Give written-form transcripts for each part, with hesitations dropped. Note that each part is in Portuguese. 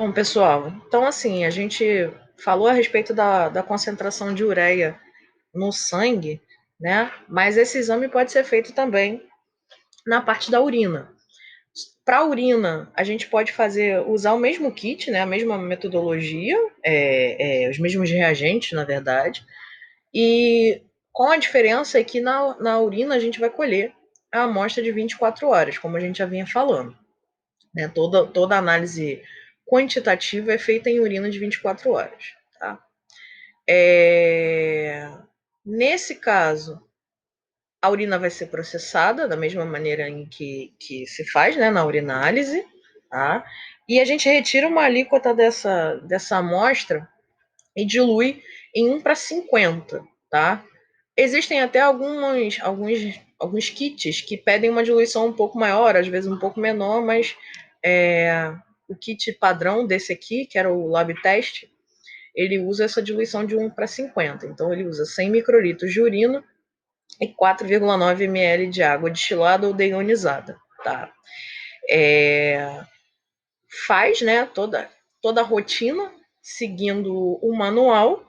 Bom, pessoal, então assim, a gente falou a respeito da concentração de ureia no sangue, né? Mas esse exame pode ser feito também na parte da urina. Para a urina, a gente pode usar o mesmo kit, né? A mesma metodologia, os mesmos reagentes, na verdade, e com a diferença é que na urina a gente vai colher a amostra de 24 horas, como a gente já vinha falando. Né? Toda análise quantitativa é feita em urina de 24 horas. Tá? Nesse caso, a urina vai ser processada da mesma maneira em que se faz, né, na urinálise, tá? E a gente retira uma alíquota dessa amostra e dilui em 1:50, tá? Existem até alguns kits que pedem uma diluição um pouco maior, às vezes um pouco menor, mas o kit padrão desse aqui, que era o Lab Test, ele usa essa diluição de 1:50. Então, ele usa 100 microlitros de urina e 4,9 ml de água destilada ou deionizada. Tá? Faz, né, toda a rotina seguindo o manual.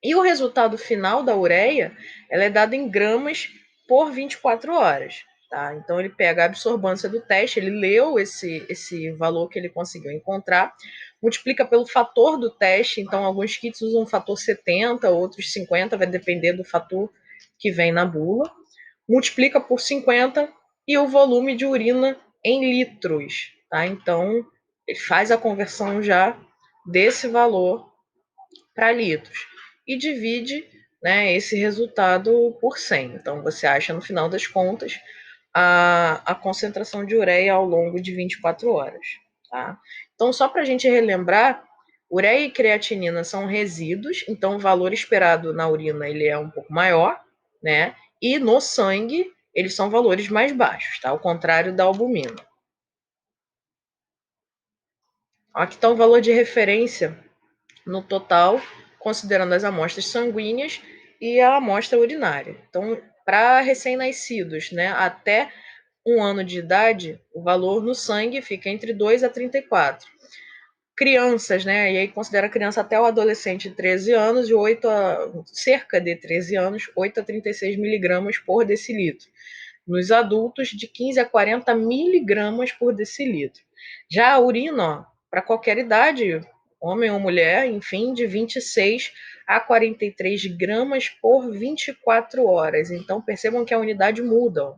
E o resultado final da ureia, ela é dada em gramas por 24 horas. Tá? Então, ele pega a absorbância do teste, ele leu esse valor que ele conseguiu encontrar, multiplica pelo fator do teste. Então, alguns kits usam um fator 70, outros 50, vai depender do fator que vem na bula. Multiplica por 50 e o volume de urina em litros. Tá? Então, ele faz a conversão já desse valor para litros e divide, né, esse resultado por 100. Então, você acha, no final das contas, a concentração de ureia ao longo de 24 horas. Tá? Então, só para a gente relembrar, ureia e creatinina são resíduos, então o valor esperado na urina ele é um pouco maior, né? E no sangue eles são valores mais baixos, tá? Ao contrário da albumina. Aqui está o valor de referência no total, considerando as amostras sanguíneas e a amostra urinária. Então, para recém-nascidos, né, até 1 ano de idade, o valor no sangue fica entre 2 a 34. Crianças, né, e aí considera criança até o adolescente de 13 anos, de cerca de 13 anos, 8 a 36 miligramas por decilitro. Nos adultos, de 15 a 40 miligramas por decilitro. Já a urina, para qualquer idade, homem ou mulher, enfim, de 26 a 43 gramas por 24 horas. Então, percebam que a unidade muda.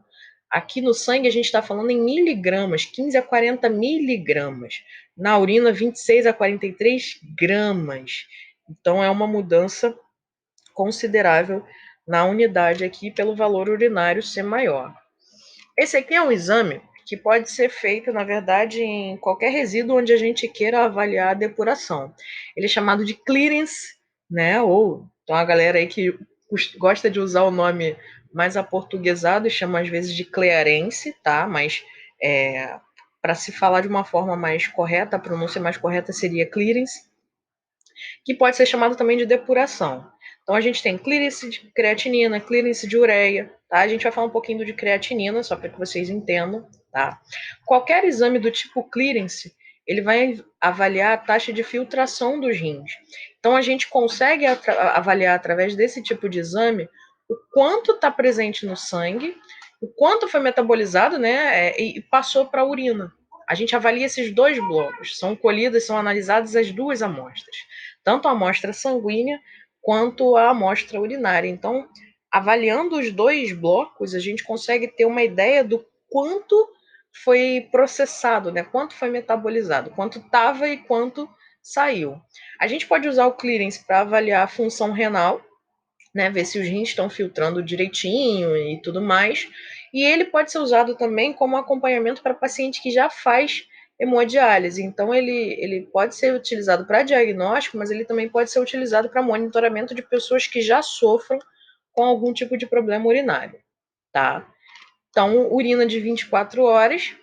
Aqui no sangue, a gente está falando em miligramas, 15 a 40 miligramas. Na urina, 26 a 43 gramas. Então, é uma mudança considerável na unidade aqui, pelo valor urinário ser maior. Esse aqui é um exame que pode ser feito, na verdade, em qualquer resíduo onde a gente queira avaliar a depuração. Ele é chamado de clearance, né? Ou então a galera aí que gosta de usar o nome mais aportuguesado e chama às vezes de clearance, tá? Mas para se falar de uma forma mais correta, a pronúncia mais correta seria clearance, que pode ser chamado também de depuração. Então a gente tem clearance de creatinina, clearance de ureia, tá? A gente vai falar um pouquinho de creatinina, só para que vocês entendam, tá? Qualquer exame do tipo clearance, ele vai avaliar a taxa de filtração dos rins. Então a gente consegue avaliar através desse tipo de exame o quanto está presente no sangue, o quanto foi metabolizado, né, e passou para a urina. A gente avalia esses dois blocos, são colhidas, são analisadas as duas amostras, tanto a amostra sanguínea quanto a amostra urinária. Então, avaliando os dois blocos, a gente consegue ter uma ideia do quanto foi processado, né? Quanto foi metabolizado, quanto estava e quanto saiu. A gente pode usar o clearance para avaliar a função renal, né? Ver se os rins estão filtrando direitinho e tudo mais. E ele pode ser usado também como acompanhamento para paciente que já faz hemodiálise. Então, ele pode ser utilizado para diagnóstico, mas ele também pode ser utilizado para monitoramento de pessoas que já sofram com algum tipo de problema urinário, tá? Então, urina de 24 horas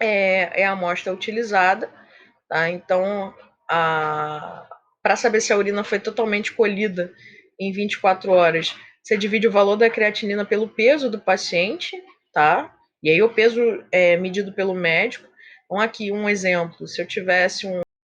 é a amostra utilizada, tá? Então, para saber se a urina foi totalmente colhida em 24 horas, você divide o valor da creatinina pelo peso do paciente, tá? E aí o peso é medido pelo médico. Então, aqui um exemplo, se eu tivesse